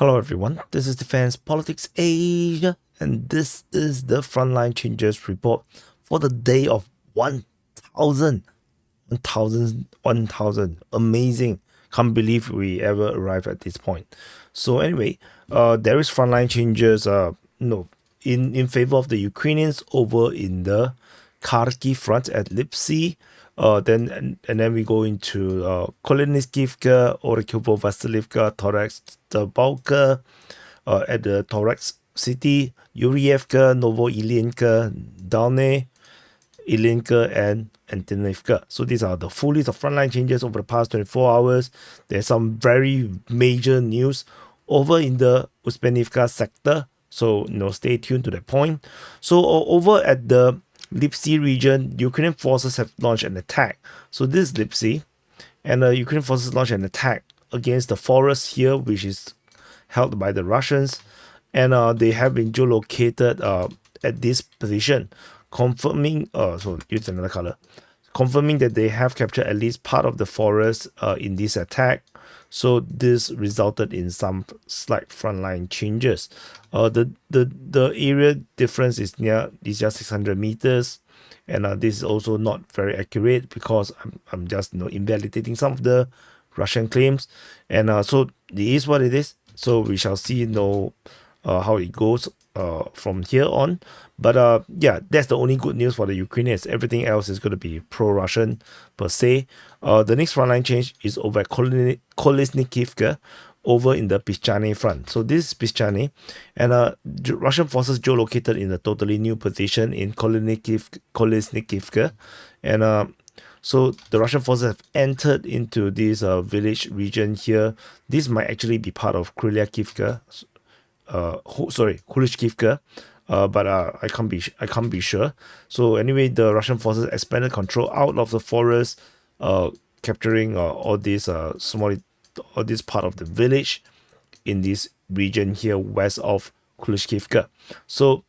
Hello everyone, this is Defense Politics Asia, and this is the Frontline Changes report for the day of 1000. 1000. Amazing. Can't believe we ever arrived at this point. So anyway, there is Frontline Changes no in favor of the Ukrainians over in the Kharkiv front at Lipsy. Then we go into Koliniskivka, Orikhovo, Vasilivka, Torex, Balka, at the Torex city, Yurievka, Novo-Ilinka, Dalne, Ilinka, and Antonivka. So these are the full list of frontline changes over the past 24 hours. There's some very major news over in the Uspenivka sector. So, stay tuned to that point. So, over at the Lipsy region, Ukrainian forces have launched an attack. So, this is Lipsy, and Ukrainian forces launched an attack against the forest here, which is held by the Russians, and they have been geolocated at this position, confirming. So use another color, confirming that they have captured at least part of the forest in this attack. So this resulted in some slight frontline changes. The area difference is just 600 meters, and this is also not very accurate because I'm just invalidating some of the Russian claims, and so it is what it is. So we shall see how it goes from here on. But yeah, that's the only good news for the Ukrainians. Everything else is going to be pro-Russian per se. The next frontline change is over at Kolesnikivka, over in the Pischane front. So this is Pischane, and Russian forces geolocated in a totally new position in Kolesnikivka, and so the Russian forces have entered into this village region here. This might actually be part of Krylyakivka. Kulishkivka, but I can't be sure. So anyway, the Russian forces expanded control out of the forest, capturing all this part of the village in this region here west of Kulishkivka. So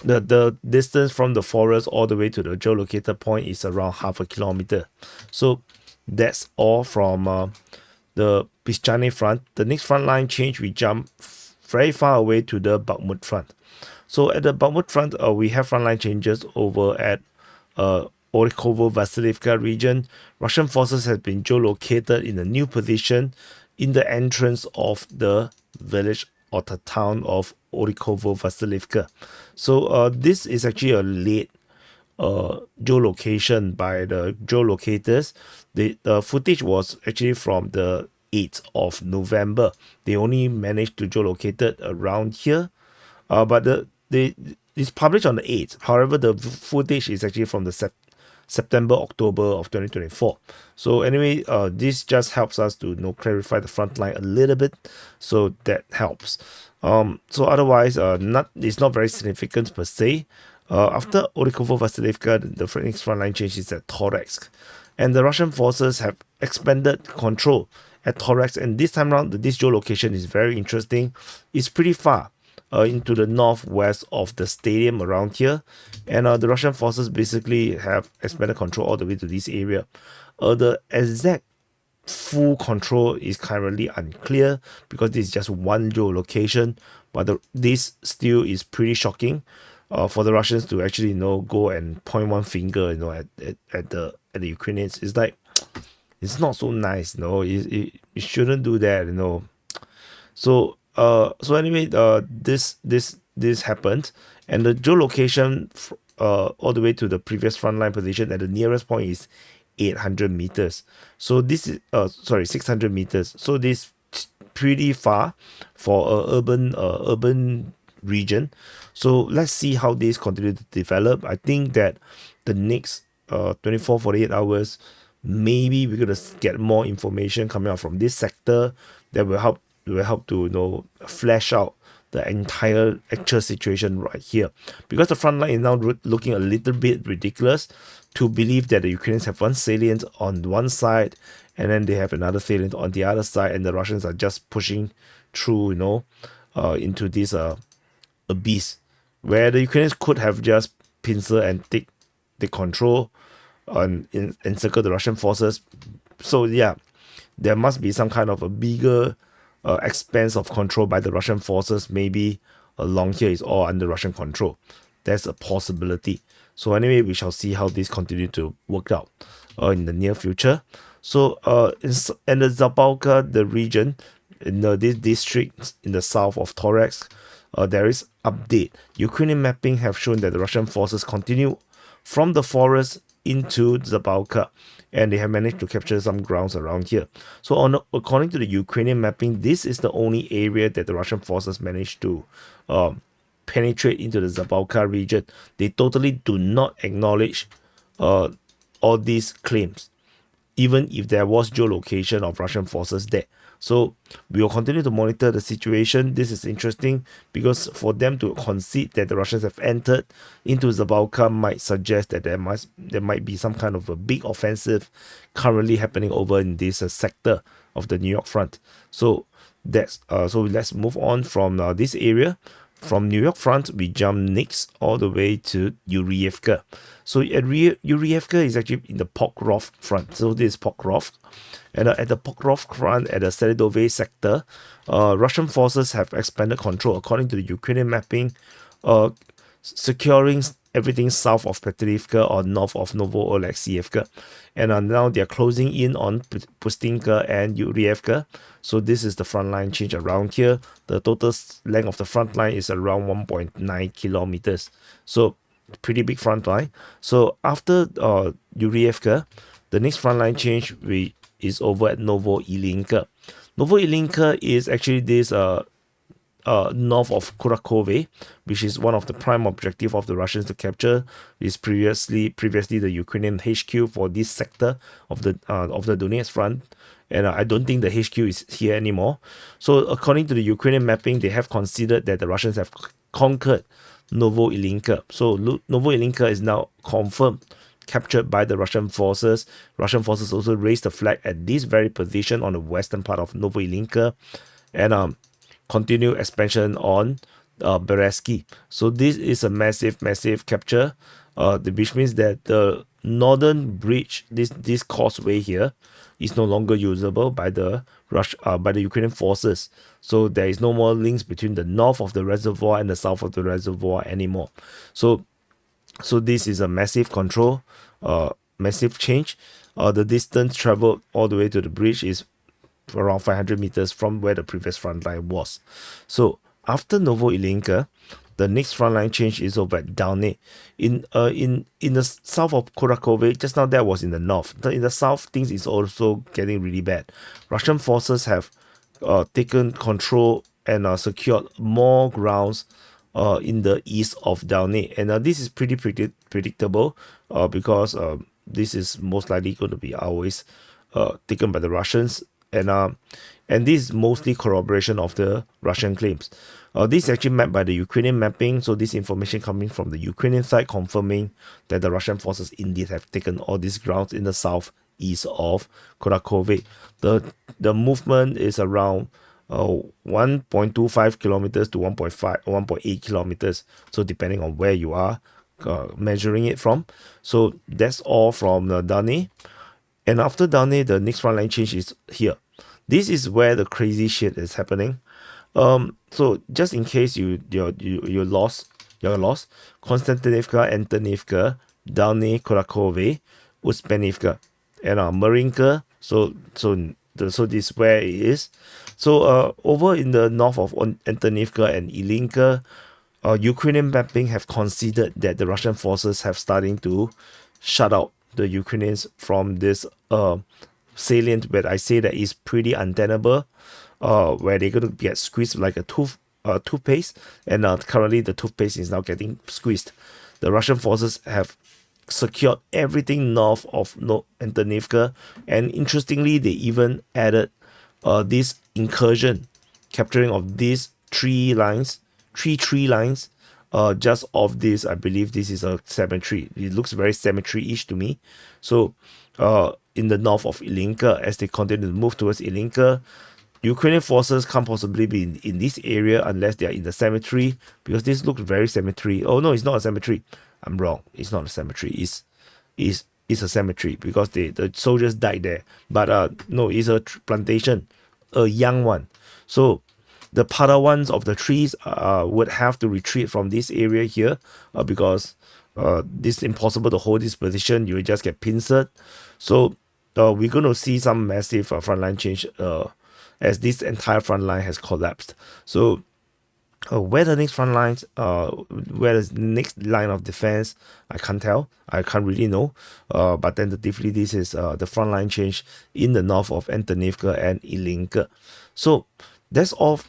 the distance from the forest all the way to the geolocated point is around half a kilometer. So that's all from the Pischane front. The next front line change, we jump very far away to the Bakhmut front. So at the Bakhmut front, we have frontline changes over at Orikhovo Vasilivka region. Russian forces have been geolocated in a new position in the entrance of the village or the town of Orikhovo Vasilivka. So this is actually a late geolocation by the geolocators. The footage was actually from the 8th of November. They only managed to geolocate it around here, but it's published on the 8th. However, the footage is actually from the September, October of 2024. So anyway, this just helps us to clarify the front line a little bit, so that helps. So otherwise, it's not very significant per se. After Orikhovo Vasilivka, the next front line change is at Toretsk, and the Russian forces have expanded control at Torex, and this time around this geolocation is very interesting. It's pretty far into the northwest of the stadium around here, and the Russian forces basically have expanded control all the way to this area. The exact full control is currently unclear because this is just one geolocation, but this still is pretty shocking for the Russians to actually go and point one finger at the Ukrainians. It's like, it's not so nice, it shouldn't do that. So anyway, this happened, and the geolocation all the way to the previous frontline position at the nearest point is 800 meters. So this is 600 meters. So this is pretty far for an urban region. So let's see how this continue to develop. I think that the next 24-48 hours, maybe we're gonna get more information coming out from this sector that will help to flesh out the entire actual situation right here, because the front line is now looking a little bit ridiculous to believe that the Ukrainians have one salient on one side and then they have another salient on the other side, and the Russians are just pushing through into this abyss where the Ukrainians could have just pincer and take the control and encircle the Russian forces. So yeah, there must be some kind of a bigger expanse of control by the Russian forces, maybe along here is all under Russian control. That's a possibility. So anyway, we shall see how this continue to work out in the near future. So in the Zabalka, the region, in this district in the south of Toretsk, there is update. Ukrainian mapping have shown that the Russian forces continue from the forest into Zabalka, and they have managed to capture some grounds around here. So according to the Ukrainian mapping, this is the only area that the Russian forces managed to penetrate into the Zabalka region. They totally do not acknowledge all these claims, even if there was geolocation of Russian forces there. So we will continue to monitor the situation. This is interesting because for them to concede that the Russians have entered into Zabalka might suggest that there might be some kind of a big offensive currently happening over in this sector of the New York front. So that's so let's move on from this area. From New York front, we jump next all the way to Yurievka. So at Yurievka is actually in the Pokrov front. So this is Pokrov. And at the Pokrov front, at the Selidove sector, Russian forces have expanded control according to the Ukrainian mapping, securing everything south of Petrivka or north of Novo-Oleksievka. And now they're closing in on Pustinka and Yurievka. So this is the front line change around here. The total length of the front line is around 1.9 kilometers. So pretty big front line. So after Yurievka, the next front line change is over at Novo-Ilinka. Novo-Ilinka is actually this north of Kurakhove, which is one of the prime objective of the Russians to capture. Is previously the Ukrainian HQ for this sector of the Donetsk front, and I don't think the HQ is here anymore. So according to the Ukrainian mapping, they have considered that the Russians have conquered Novo-Ilinka. So Novo-Ilinka is now confirmed captured by the Russian forces. Russian forces also raised the flag at this very position on the western part of Novo-Ilinka, and continue expansion on Beresky. So this is a massive capture, which means that the northern bridge, this causeway here, is no longer usable by the Ukrainian forces. So there is no more links between the north of the reservoir and the south of the reservoir anymore. So this is a massive control, massive change. The distance traveled all the way to the bridge is around 500 meters from where the previous front line was. So after Novo-Ilinka, the next front line change is over at Dalny. In the south of Kurakhove, just now that was in the north. In the south, things is also getting really bad. Russian forces have taken control and secured more grounds in the east of Dalny. And this is pretty predictable because this is most likely going to be always taken by the Russians. And this is mostly corroboration of the Russian claims. This is actually mapped by the Ukrainian mapping, so this information coming from the Ukrainian side confirming that the Russian forces indeed have taken all these grounds in the southeast of Kurakhove. The movement is around 1.25 kilometers to 1.8 kilometers, so depending on where you are measuring it from. So that's all from Dalny. And after Dalny, the next front line change is here. This is where the crazy shit is happening. So just in case you're lost, Konstantinivka, Antonivka, Dalny, Kurakhove, Uspenivka, and Marinka. So this is where it is. So over in the north of Antonivka and Ilinka, Ukrainian mapping have considered that the Russian forces have starting to shut out the Ukrainians from this salient, where I say that is pretty untenable, where they're going to get squeezed like a toothpaste, and currently the toothpaste is now getting squeezed. The Russian forces have secured everything north of Antonivka, and interestingly, they even added this incursion, capturing of these tree lines, just off this. I believe this is a cemetery. It looks very cemetery-ish to me. So in the north of Ilinka, as they continue to move towards Ilinka, Ukrainian forces can't possibly be in this area unless they are in the cemetery, because this looks very cemetery. Oh no, it's not a cemetery. I'm wrong. It's not a cemetery. It's a cemetery because the soldiers died there. But no, it's a plantation a young one. So the Padawans of the trees would have to retreat from this area here because it's impossible to hold this position. You will just get pincered. So we're going to see some massive frontline change as this entire front line has collapsed. So where the next front lines, where the next line of defense, I can't tell. I can't really know. But tentatively, this is the front line change in the north of Antonivka and Ilinka. So that's all.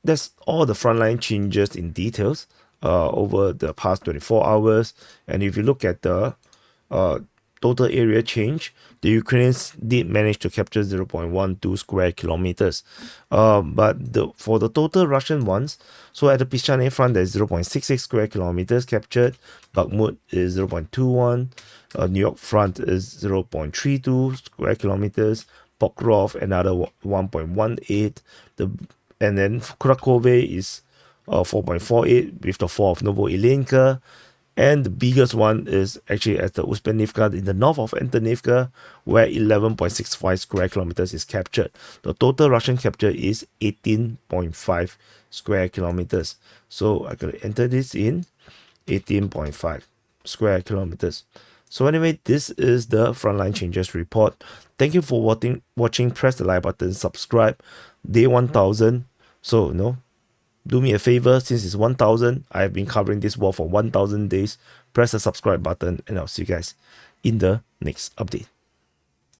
That's all the frontline changes in details over the past 24 hours. And if you look at the total area change, the Ukrainians did manage to capture 0.12 square kilometers. But for the total Russian ones, so at the Pischane front, there's 0.66 square kilometers captured. Bakhmut is 0.21. New York front is 0.32 square kilometers. Pokrov, another 1.18. And then Kurakhove is 4.48 with the fall of Novoilenka. And the biggest one is actually at the Uspenivka in the north of Antonivka, where 11.65 square kilometers is captured. The total Russian capture is 18.5 square kilometers. So I'm going to enter this in 18.5 square kilometers. So anyway, this is the Frontline Changes report. Thank you for watching. Press the like button, subscribe. Day 1000. So, do me a favor, since it's 1000, I've been covering this war for 1000 days. Press the subscribe button, and I'll see you guys in the next update.